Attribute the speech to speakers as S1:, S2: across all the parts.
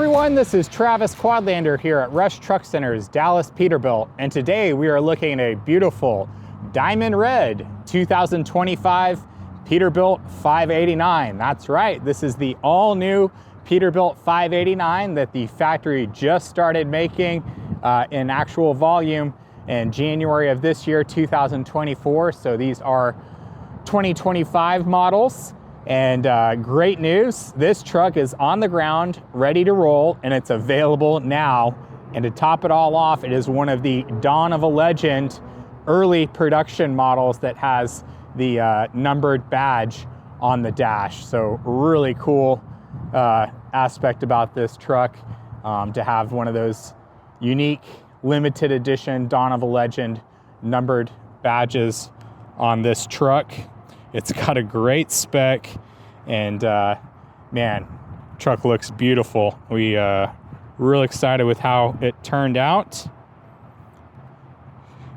S1: everyone, this is Travis Quadlander here at Rush Truck Center's Dallas Peterbilt, and today we are looking at a beautiful diamond red 2025 Peterbilt 589. That's right, this is the all-new Peterbilt 589 that the factory just started making in actual volume in January of this year, 2024. So these are 2025 models. And great news, this truck is on the ground, ready to roll, and it's available now. And to top it all off, it is one of the Dawn of a Legend early production models that has the numbered badge on the dash. So really cool aspect about this truck, to have one of those unique limited edition Dawn of a Legend numbered badges on this truck. It's got a great spec, and man, truck looks beautiful. We real excited with how it turned out.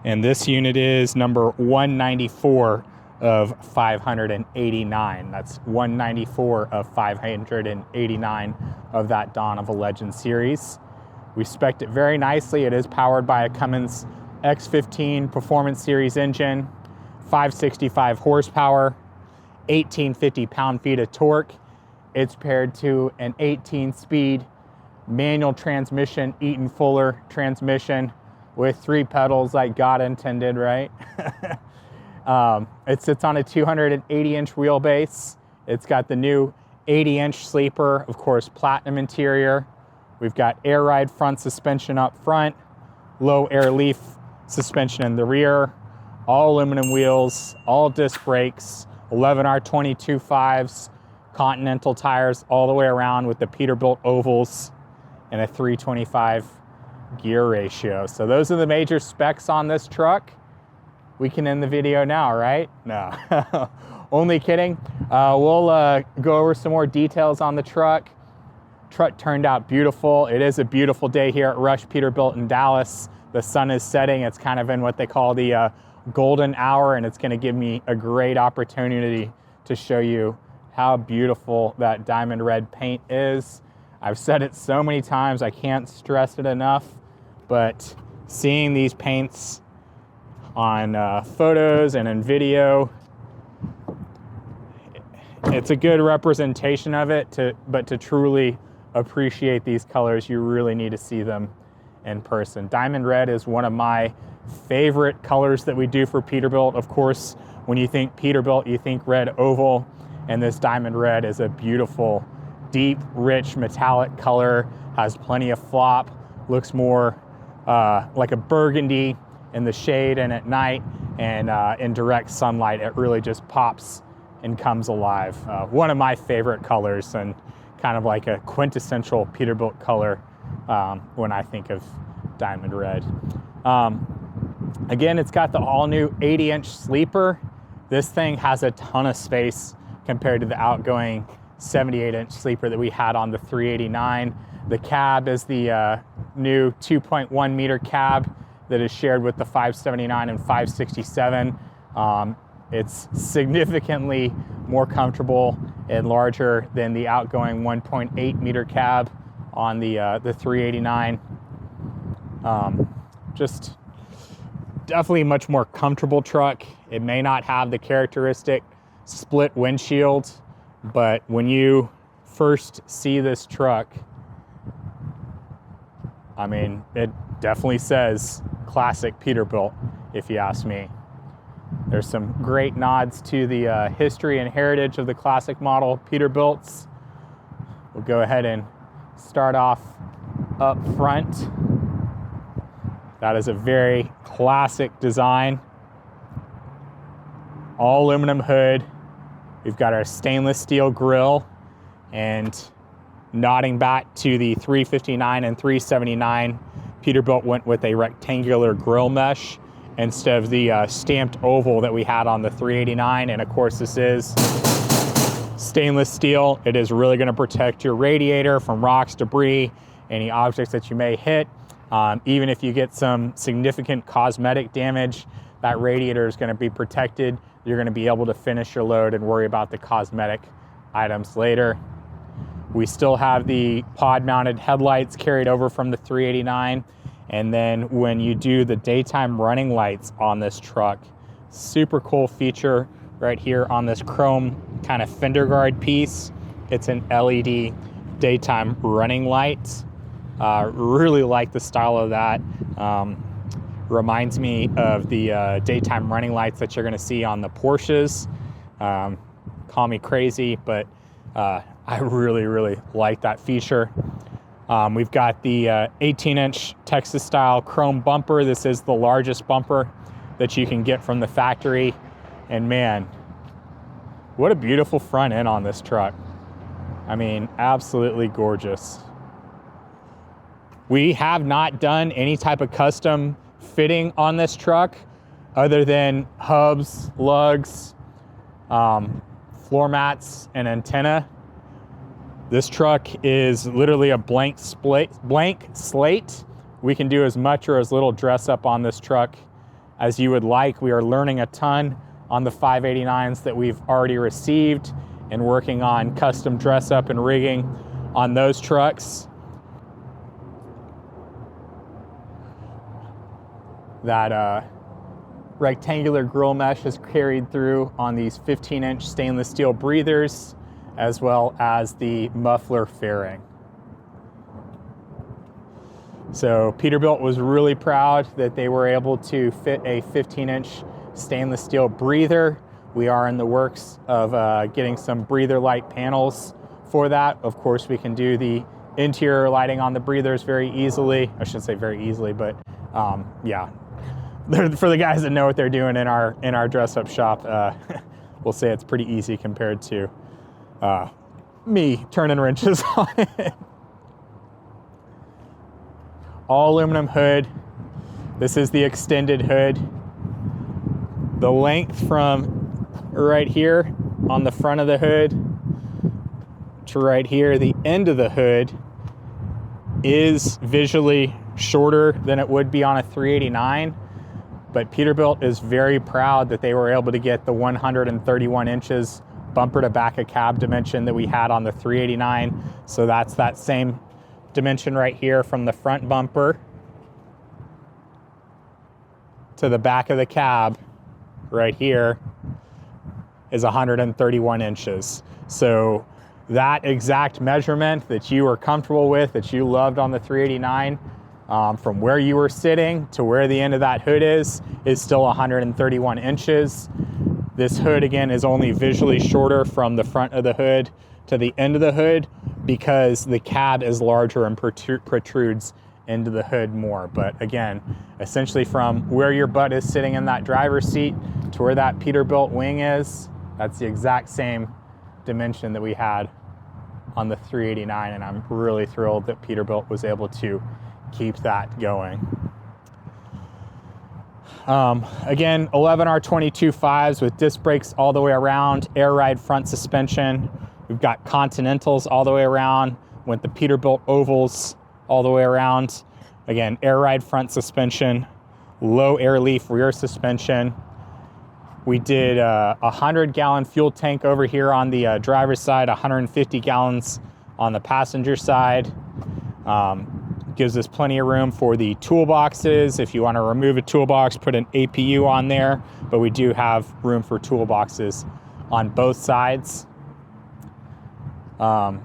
S1: And this unit is number 194 of 589. That's 194 of 589 of that Dawn of a Legend series. We spec'd it very nicely. It is powered by a Cummins X15 Performance Series engine, 565 horsepower, 1850 pound-feet of torque. It's paired to an 18-speed manual transmission, Eaton Fuller transmission with 3 pedals like God intended, right? It sits on a 280-inch wheelbase. It's got the new 80-inch sleeper, of course, platinum interior. We've got air ride front suspension up front, low air leaf suspension in the rear, all aluminum wheels, all disc brakes, 11R22.5s, Continental tires all the way around with the Peterbilt ovals, and a 325 gear ratio. So those are the major specs on this truck. We can end the video now, right? No, only kidding. We'll go over some more details on the truck. Truck turned out beautiful. It is a beautiful day here at Rush Peterbilt in Dallas. The sun is setting. It's kind of in what they call the golden hour, and it's going to give me a great opportunity to show you how beautiful that diamond red paint is. I've said it so many times, I can't stress it enough, but seeing these paints on photos and in video, it's a good representation of it, but to truly appreciate these colors, you really need to see them in person. Diamond red is one of my favorite colors that we do for Peterbilt. Of course, when you think Peterbilt, you think red oval, and this diamond red is a beautiful, deep, rich, metallic color, has plenty of flop, looks more like a burgundy in the shade and at night, and in direct sunlight, it really just pops and comes alive. One of my favorite colors, and kind of like a quintessential Peterbilt color when I think of diamond red. Again, it's got the all-new 80-inch sleeper. This thing has a ton of space compared to the outgoing 78-inch sleeper that we had on the 389. The cab is the new 2.1 meter cab that is shared with the 579 and 567. It's significantly more comfortable and larger than the outgoing 1.8 meter cab on the 389. Just definitely a much more comfortable truck. It may not have the characteristic split windshield, but when you first see this truck, I mean, it definitely says classic Peterbilt, if you ask me. There's some great nods to the history and heritage of the classic model Peterbilts. We'll go ahead and start off up front. That is a very classic design. All aluminum hood. We've got our stainless steel grille, and nodding back to the 359 and 379, Peterbilt went with a rectangular grille mesh instead of the stamped oval that we had on the 389. And of course, this is stainless steel. It is really going to protect your radiator from rocks, debris, any objects that you may hit. Even if you get some significant cosmetic damage, that radiator is going to be protected. You're going to be able to finish your load and worry about the cosmetic items later. We still have the pod mounted headlights carried over from the 389. And then when you do the daytime running lights on this truck, super cool feature right here on this chrome kind of fender guard piece. It's an LED daytime running light. Really like the style of that. Reminds me of the daytime running lights that you're going to see on the Porsches. Call me crazy, but I really like that feature. We've got the 18-inch Texas style chrome bumper. This is the largest bumper that you can get from the factory. And man, what a beautiful front end on this truck. I mean, absolutely gorgeous. We have not done any type of custom fitting on this truck other than hubs, lugs, floor mats, and antenna. This truck is literally a blank slate. We can do as much or as little dress up on this truck as you would like. We are learning a ton on the 589s that we've already received and working on custom dress up and rigging on those trucks. That rectangular grill mesh is carried through on these 15-inch stainless steel breathers, as well as the muffler fairing. So Peterbilt was really proud that they were able to fit a 15-inch stainless steel breather. We are in the works of getting some breather light panels for that. Of course, we can do the interior lighting on the breathers very easily. I shouldn't say very easily, but yeah. For the guys that know what they're doing in our dress-up shop, we'll say it's pretty easy compared to me turning wrenches on it. All aluminum hood. This is the extended hood. The length from right here on the front of the hood to right here, the end of the hood, is visually shorter than it would be on a 389. But Peterbilt is very proud that they were able to get the 131 inches bumper to back of cab dimension that we had on the 389. So that's that same dimension right here from the front bumper to the back of the cab right here is 131 inches. So that exact measurement that you were comfortable with, that you loved on the 389, from where you were sitting to where the end of that hood is still 131 inches. This hood, again, is only visually shorter from the front of the hood to the end of the hood because the cab is larger and protrudes into the hood more. But again, essentially from where your butt is sitting in that driver's seat to where that Peterbilt wing is, that's the exact same dimension that we had on the 389, and I'm really thrilled that Peterbilt was able to keep that going. Again, 11R22.5s with disc brakes all the way around, air ride front suspension. We've got Continentals all the way around with the Peterbilt ovals all the way around. Again, air ride front suspension, low air leaf rear suspension. We did a 100-gallon fuel tank over here on the driver's side, 150 gallons on the passenger side. Gives us plenty of room for the toolboxes. If you want to remove a toolbox, put an APU on there, but we do have room for toolboxes on both sides. Sorry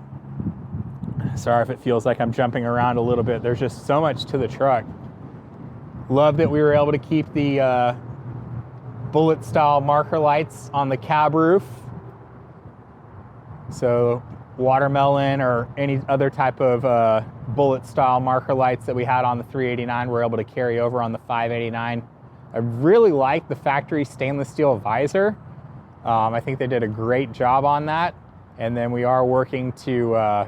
S1: if it feels like I'm jumping around a little bit. There's just so much to the truck. Love that we were able to keep the bullet style marker lights on the cab roof. So watermelon or any other type of bullet style marker lights that we had on the 389 we're able to carry over on the 589. I really like the factory stainless steel visor. I think they did a great job on that. And then we are working to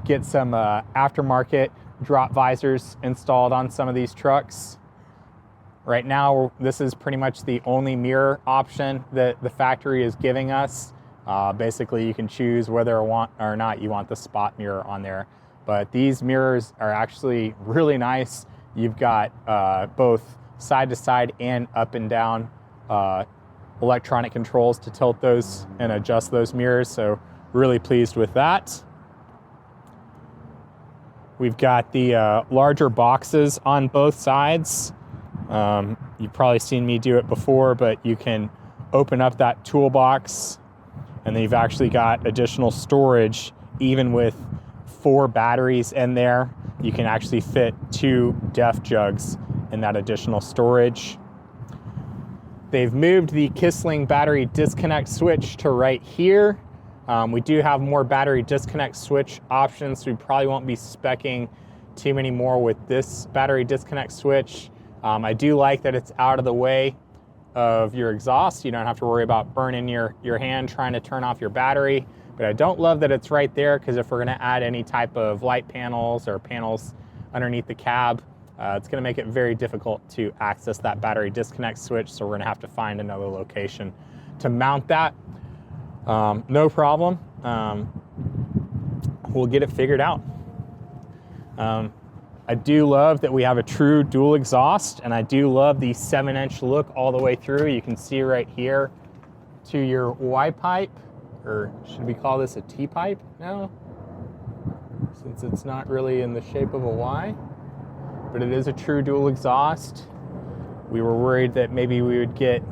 S1: get some aftermarket drop visors installed on some of these trucks. Right now, this is pretty much the only mirror option that the factory is giving us. Basically, you can choose whether or not you want the spot mirror on there. But these mirrors are actually really nice. You've got both side to side and up and down electronic controls to tilt those and adjust those mirrors. So really pleased with that. We've got the larger boxes on both sides. You've probably seen me do it before, but you can open up that toolbox and then you've actually got additional storage. Even with 4 batteries in there, you can actually fit 2 DEF jugs in that additional storage. They've moved the Kissling battery disconnect switch to right here. We do have more battery disconnect switch options, so we probably won't be speccing too many more with this battery disconnect switch. I do like that it's out of the way of your exhaust. You don't have to worry about burning your hand trying to turn off your battery. But I don't love that it's right there, because if we're gonna add any type of light panels or panels underneath the cab, it's gonna make it very difficult to access that battery disconnect switch, so we're gonna have to find another location to mount that. No problem, we'll get it figured out. I do love that we have a true dual exhaust, and I do love the 7-inch look all the way through. You can see right here to your Y pipe, or should we call this a T pipe now? Since it's not really in the shape of a Y, but it is a true dual exhaust. We were worried that maybe we would get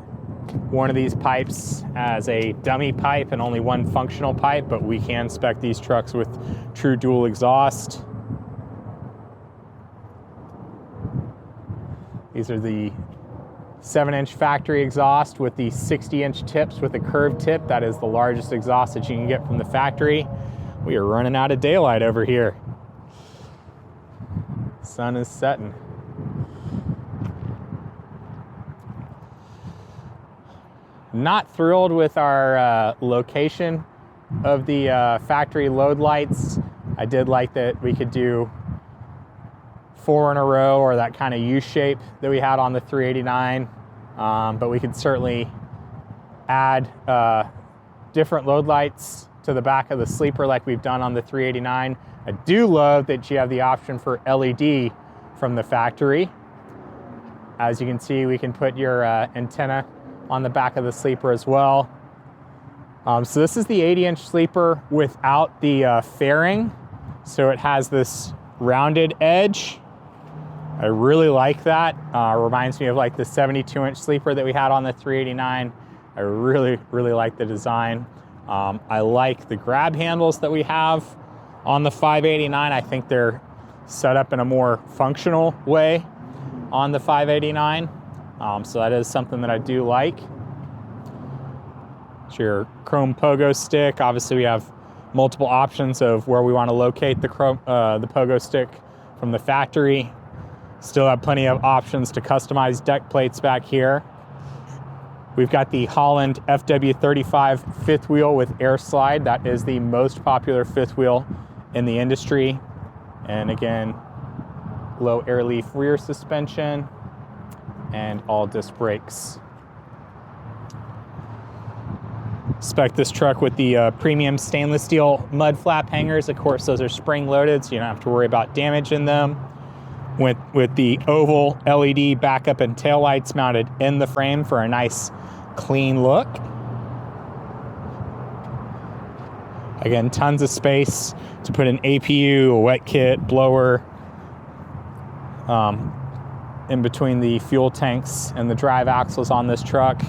S1: one of these pipes as a dummy pipe and only one functional pipe, but we can spec these trucks with true dual exhaust. These are the 7-inch factory exhaust with the 60-inch tips with a curved tip. That is the largest exhaust that you can get from the factory. We are running out of daylight over here. Sun is setting. Not thrilled with our location of the factory load lights. I did like that we could do 4 in a row, or that kind of U shape that we had on the 389, but we could certainly add different load lights to the back of the sleeper like we've done on the 389. I do love that you have the option for LED from the factory. As you can see, we can put your antenna on the back of the sleeper as well. So this is the 80-inch sleeper without the fairing. So it has this rounded edge. I really like that. Reminds me of like the 72-inch sleeper that we had on the 389. I really like the design. I like the grab handles that we have on the 589. I think they're set up in a more functional way on the 589. So that is something that I do like. It's your chrome pogo stick. Obviously we have multiple options of where we want to locate the pogo stick from the factory. Still have plenty of options to customize deck plates back here. We've got the Holland FW35 fifth wheel with air slide. That is the most popular fifth wheel in the industry. And again, low air leaf rear suspension and all disc brakes. Spec this truck with the premium stainless steel mud flap hangers. Of course, those are spring loaded, so you don't have to worry about damage in them. With the oval LED backup and tail lights mounted in the frame for a nice clean look. Again, tons of space to put an APU, a wet kit, blower, in between the fuel tanks and the drive axles on this truck.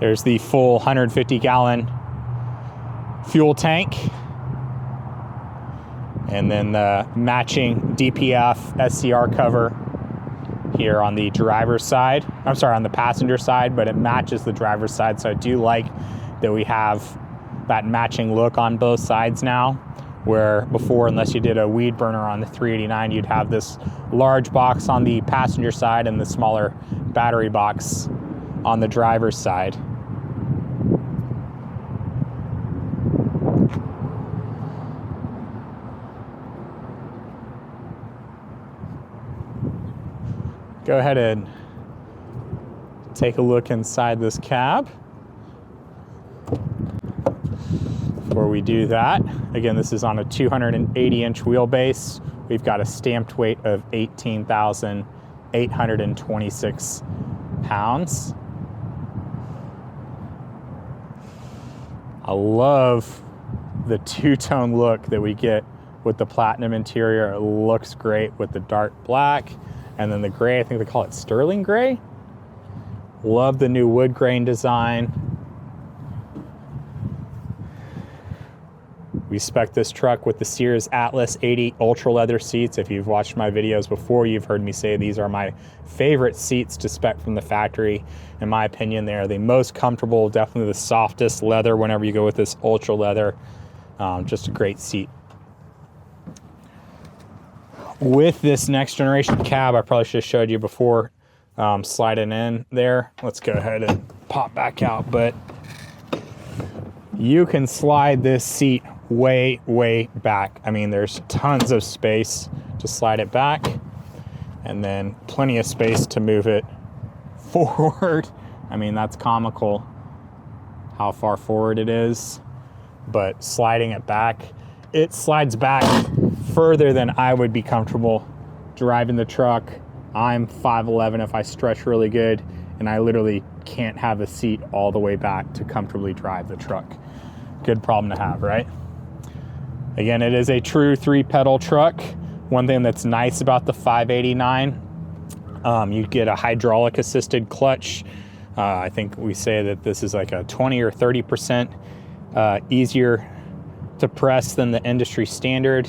S1: There's the full 150-gallon fuel tank. And then the matching DPF SCR cover here on the driver's side. I'm sorry, on the passenger side, but it matches the driver's side. So I do like that we have that matching look on both sides now, where before, unless you did a weed burner on the 389, you'd have this large box on the passenger side and the smaller battery box on the driver's side. Go ahead and take a look inside this cab. Before we do that, again, this is on a 280-inch wheelbase. We've got a stamped weight of 18,826 pounds. I love the two-tone look that we get with the platinum interior. It looks great with the dark black and then the gray. I think they call it sterling gray. Love the new wood grain design. We spec this truck with the Sears Atlas 80 ultra leather seats. If you've watched my videos before, you've heard me say these are my favorite seats to spec from the factory. In my opinion, they are the most comfortable, definitely the softest leather whenever you go with this ultra leather. Just a great seat. With this next generation cab, I probably should have showed you before sliding in there. Let's go ahead and pop back out, but you can slide this seat way back. I mean, there's tons of space to slide it back and then plenty of space to move it forward. I mean, that's comical how far forward it is, but sliding it back, it slides back further than I would be comfortable driving the truck. I'm 5'11" if I stretch really good, and I literally can't have a seat all the way back to comfortably drive the truck. Good problem to have, right? Again, it is a true 3-pedal truck. One thing that's nice about the 589, you get a hydraulic assisted clutch. I think we say that this is like a 20 or 30% easier to press than the industry standard.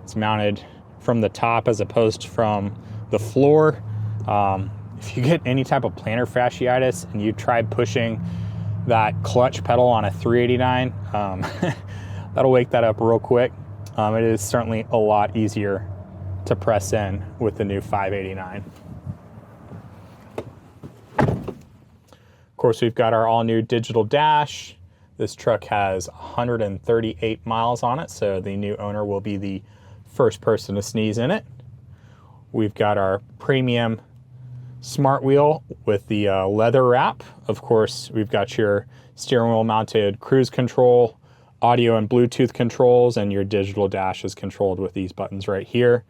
S1: It's mounted from the top as opposed to from the floor. If you get any type of plantar fasciitis and you try pushing that clutch pedal on a 389, that'll wake that up real quick. It is certainly a lot easier to press in with the new 589. Of course, we've got our all new digital dash. This truck has 138 miles on it, so the new owner will be the first person to sneeze in it. We've got our premium smart wheel with the leather wrap. Of course, we've got your steering wheel mounted cruise control, audio and Bluetooth controls, and your digital dash is controlled with these buttons right here.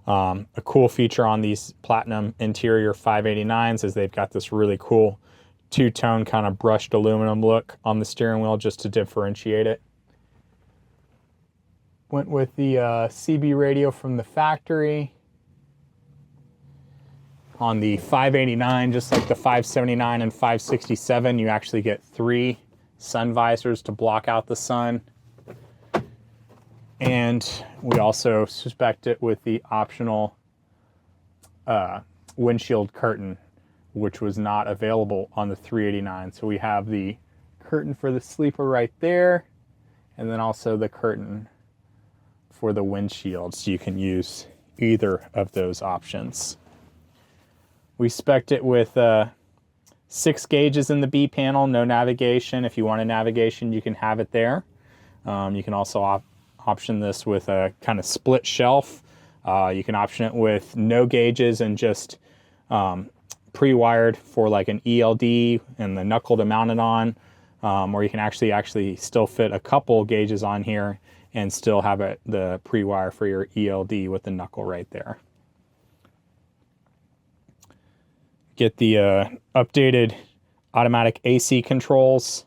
S1: A cool feature on these platinum interior 589s is they've got this really cool two-tone kind of brushed aluminum look on the steering wheel just to differentiate it. Went with the CB radio from the factory. On the 589, just like the 579 and 567, you actually get 3 sun visors to block out the sun. And we also suspect it with the optional windshield curtain, which was not available on the 389. So we have the curtain for the sleeper right there, and then also the curtain for the windshield, so you can use either of those options. We spec'd it with 6 gauges in the B panel, no navigation. If you want a navigation, you can have it there. You can also option this with a kind of split shelf. You can option it with no gauges and just pre-wired for like an ELD and the knuckle to mount it on. Or you can actually still fit a couple gauges on here and still have it the pre-wire for your ELD with the knuckle right there. Get the updated automatic AC controls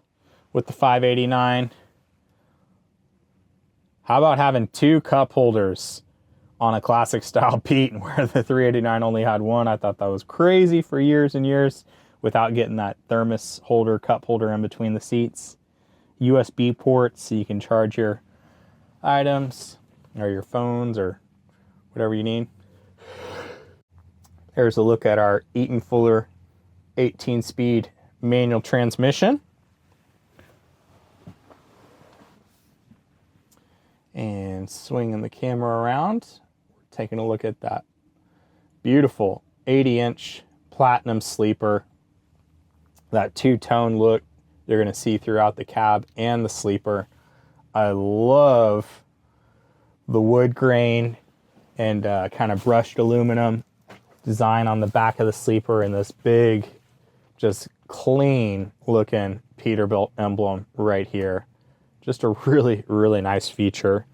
S1: with the 589. How about having 2 cup holders on a classic style Pete, where the 389 only had 1? I thought that was crazy for years and years without getting that thermos holder, cup holder in between the seats. USB ports so you can charge your items or your phones or whatever you need. Here's a look at our Eaton Fuller 18-speed manual transmission. And swinging the camera around, we're taking a look at that beautiful 80-inch platinum sleeper. That two-tone look you're going to see throughout the cab and the sleeper. I love the wood grain and kind of brushed aluminum design on the back of the sleeper and this big, just clean looking Peterbilt emblem right here. Just a really, really nice feature.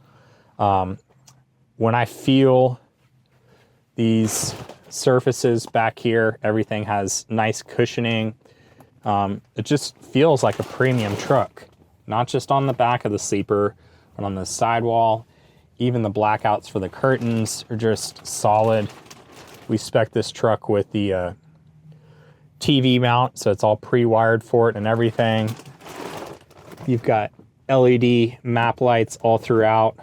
S1: When I feel these surfaces back here, everything has nice cushioning. It just feels like a premium truck, not just on the back of the sleeper But on the sidewall, even the blackouts for the curtains are just solid. We spec this truck with the TV mount, so it's all pre-wired for it and everything. You've got LED map lights all throughout.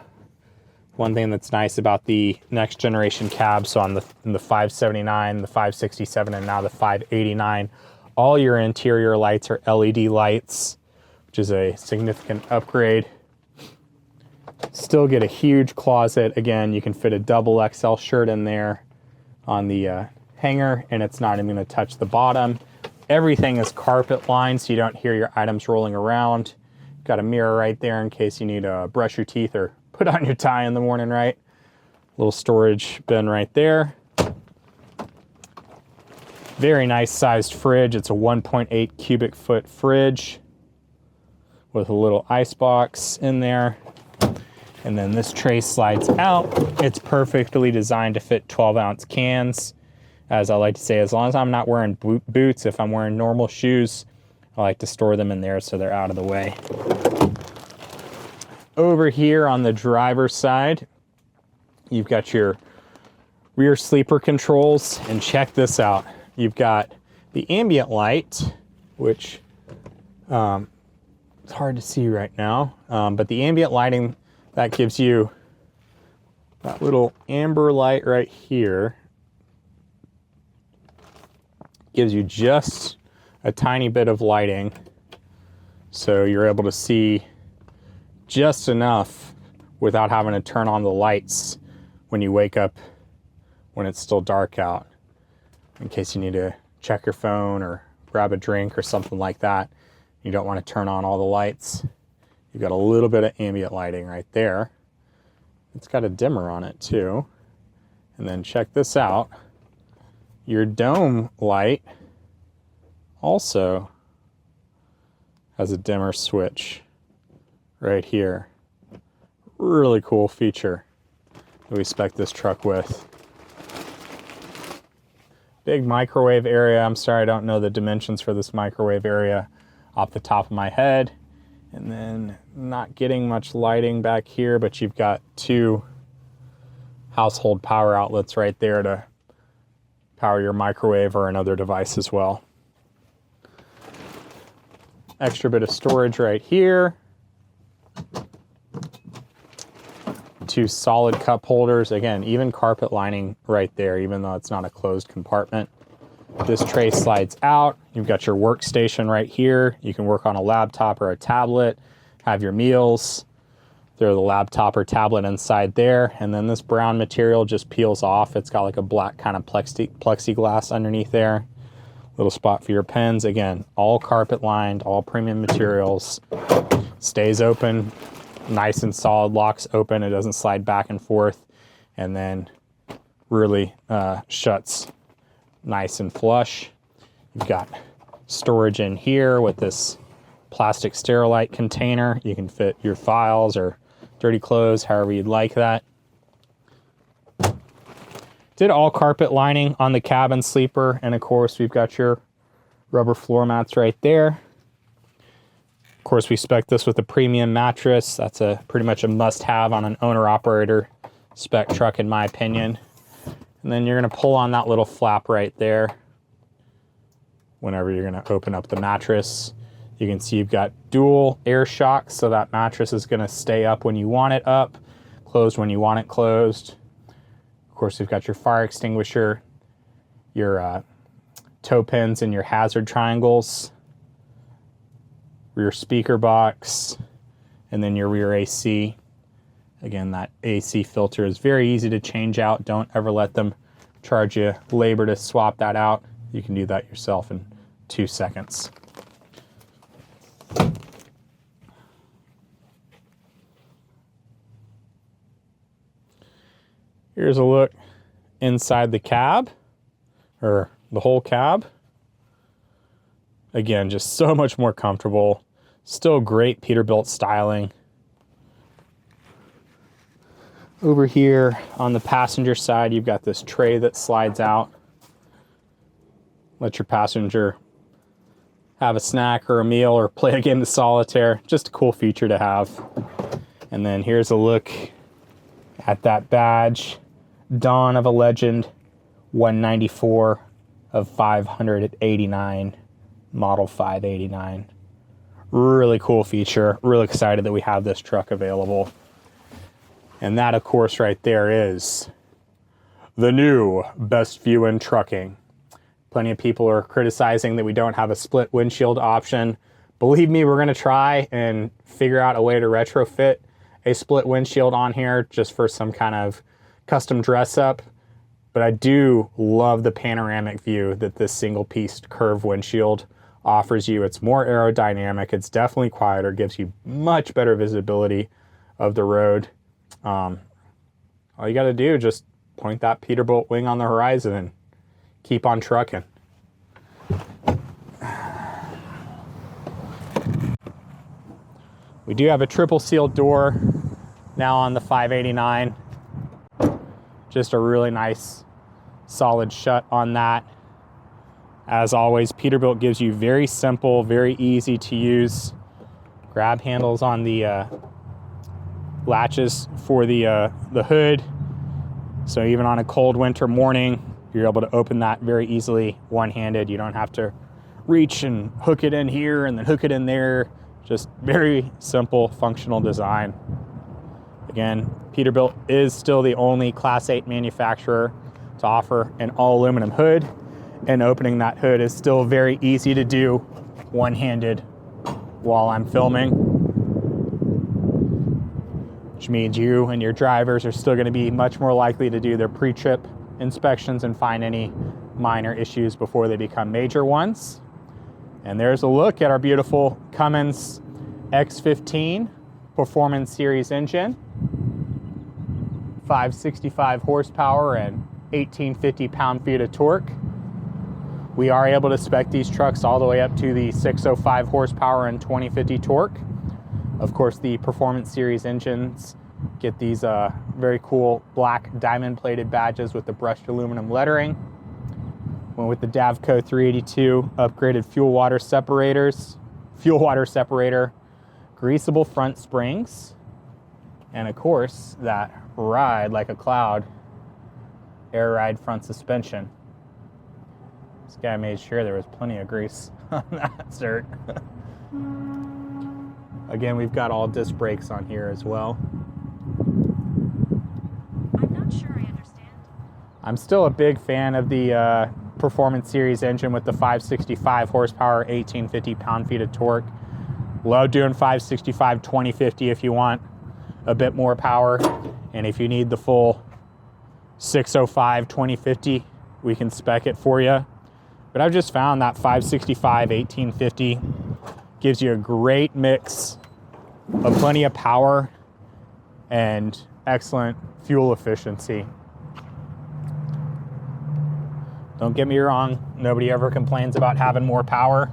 S1: One thing that's nice about the next generation cab, so on the 579, the 567, and now the 589, all your interior lights are LED lights, which is a significant upgrade. Still get a huge closet. Again, you can fit a double XL shirt in there on the hanger, and it's not even going to touch the bottom. Everything is carpet lined, so you don't hear your items rolling around. Got a mirror right there in case you need to brush your teeth or put on your tie in the morning, right? Little storage bin right there. Very nice sized fridge. It's a 1.8 cubic foot fridge with a little ice box in there. And then this tray slides out. It's perfectly designed to fit 12-ounce cans. As I like to say, as long as I'm not wearing boots, if I'm wearing normal shoes, I like to store them in there so they're out of the way. Over here on the driver's side, you've got your rear sleeper controls, and check this out. You've got the ambient light, which it's hard to see right now, but the ambient lighting, that gives you that little amber light right here. Gives you just a tiny bit of lighting, so you're able to see just enough without having to turn on the lights when you wake up when it's still dark out, in case you need to check your phone or grab a drink or something like that. You don't want to turn on all the lights. You've got a little bit of ambient lighting right there. It's got a dimmer on it too. And then check this out. Your dome light also has a dimmer switch right here. Really cool feature that we spec this truck with. Big microwave area. I'm sorry, I don't know the dimensions for this microwave area off the top of my head. And then not getting much lighting back here, but you've got two household power outlets right there to power your microwave or another device as well. Extra bit of storage right here. Two solid cup holders. Again, even carpet lining right there, even though it's not a closed compartment. This tray slides out. You've got your workstation right here. You can work on a laptop or a tablet, have your meals, throw the laptop or tablet inside there, and then this brown material just peels off. It's got like a black kind of plexiglass underneath there. Little spot for your pens. Again, all carpet lined, all premium materials. Stays open, nice and solid, locks open. It doesn't slide back and forth, and then really shuts nice and flush. You've got storage in here with this plastic Sterilite container. You can fit your files or dirty clothes, however you'd like that. Did all carpet lining on the cabin sleeper, and of course we've got your rubber floor mats right there. Of course, we spec this with a premium mattress. That's pretty much a must-have on an owner operator spec truck, in my opinion. And then you're going to pull on that little flap right there whenever you're going to open up the mattress. You can see you've got dual air shocks, so that mattress is going to stay up when you want it up, closed when you want it closed. Of course, you've got your fire extinguisher, your toe pins and your hazard triangles, rear speaker box, and then your rear AC. Again, that AC filter is very easy to change out. Don't ever let them charge you labor to swap that out. You can do that yourself in 2 seconds. Here's a look inside the cab, or the whole cab. Again, just so much more comfortable. Still great Peterbilt styling. Over here on the passenger side, you've got this tray that slides out. Let your passenger have a snack or a meal or play a game of solitaire. Just a cool feature to have. And then here's a look at that badge. Dawn of a Legend, 194 of 589, model 589. Really cool feature. Really excited that we have this truck available. And that, of course, right there is the new best view in trucking. Plenty of people are criticizing that we don't have a split windshield option. Believe me, we're going to try and figure out a way to retrofit a split windshield on here just for some kind of custom dress up. But I do love the panoramic view that this single piece curved windshield offers you. It's more aerodynamic. It's definitely quieter, gives you much better visibility of the road. All you got to do is just point that Peterbilt wing on the horizon and keep on trucking. We do have a triple sealed door now on the 589. Just a really nice solid shut on that. As always, Peterbilt gives you very simple, very easy to use grab handles on the latches for the hood. So even on a cold winter morning, you're able to open that very easily one-handed. You don't have to reach and hook it in here and then hook it in there. Just very simple, functional design. Again, Peterbilt is still the only Class 8 manufacturer to offer an all-aluminum hood, and opening that hood is still very easy to do one-handed while I'm filming, which means you and your drivers are still going to be much more likely to do their pre-trip inspections and find any minor issues before they become major ones. And there's a look at our beautiful Cummins X15 Performance Series engine. 565 horsepower and 1850 pound-feet of torque. We are able to spec these trucks all the way up to the 605 horsepower and 2050 torque. Of course, the Performance Series engines get these very cool black diamond-plated badges with the brushed aluminum lettering. Went with the Davco 382 upgraded fuel water separator, greasable front springs, and of course that ride like a cloud air ride front suspension. This guy made sure there was plenty of grease on that cert. Again, we've got all disc brakes on here as well.
S2: I'm not sure I understand.
S1: I'm still a big fan of the Performance Series engine with the 565 horsepower, 1850 pound-feet of torque. Love doing 565 2050 if you want a bit more power, and if you need the full 605 2050, we can spec it for you. But I've just found that 565 1850 gives you a great mix of plenty of power and excellent fuel efficiency. Don't get me wrong, nobody ever complains about having more power,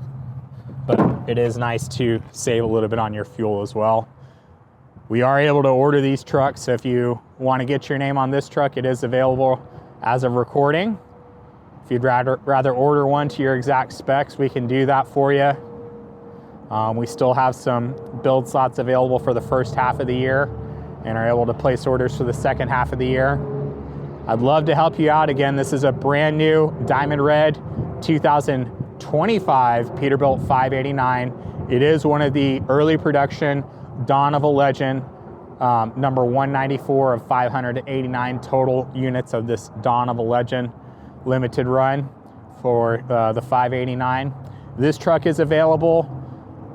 S1: but it is nice to save a little bit on your fuel as well. We are able to order these trucks, so if you want to get your name on this truck, it is available as of recording. If you'd rather order one to your exact specs, we can do that for you. We still have some build slots available for the first half of the year and are able to place orders for the second half of the year. I'd love to help you out. Again, this is a brand new Diamond Red 2025 Peterbilt 589. It is one of the early production Dawn of a Legend, number 194 of 589 total units of this Dawn of a Legend limited run for the 589. This truck is available.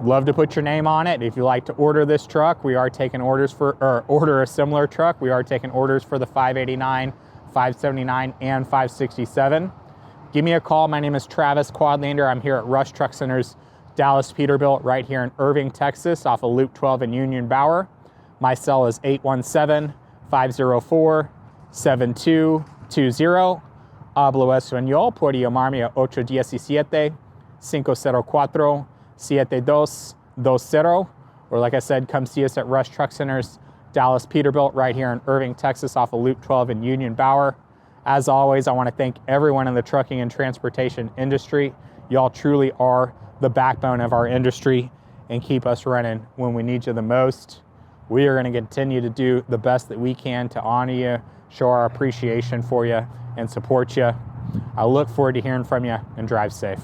S1: Love to put your name on it. If you like to order this truck, we are taking orders for, or order a similar truck. We are taking orders for the 589, 579, and 567. Give me a call. My name is Travis Quadlander. I'm here at Rush Truck Center's Dallas Peterbilt right here in Irving, Texas, off of Loop 12 in Union Bower. My cell is 817-504-7220. Hablo Español. Puede llamarme a 817-504-7220. Or like I said, come see us at Rush Truck Center's Dallas Peterbilt right here in Irving, Texas, off of Loop 12 in Union Bower. As always, I want to thank everyone in the trucking and transportation industry. Y'all truly are the backbone of our industry and keep us running when we need you the most. We are going to continue to do the best that we can to honor you, show our appreciation for you, and support you. I look forward to hearing from you, and drive safe.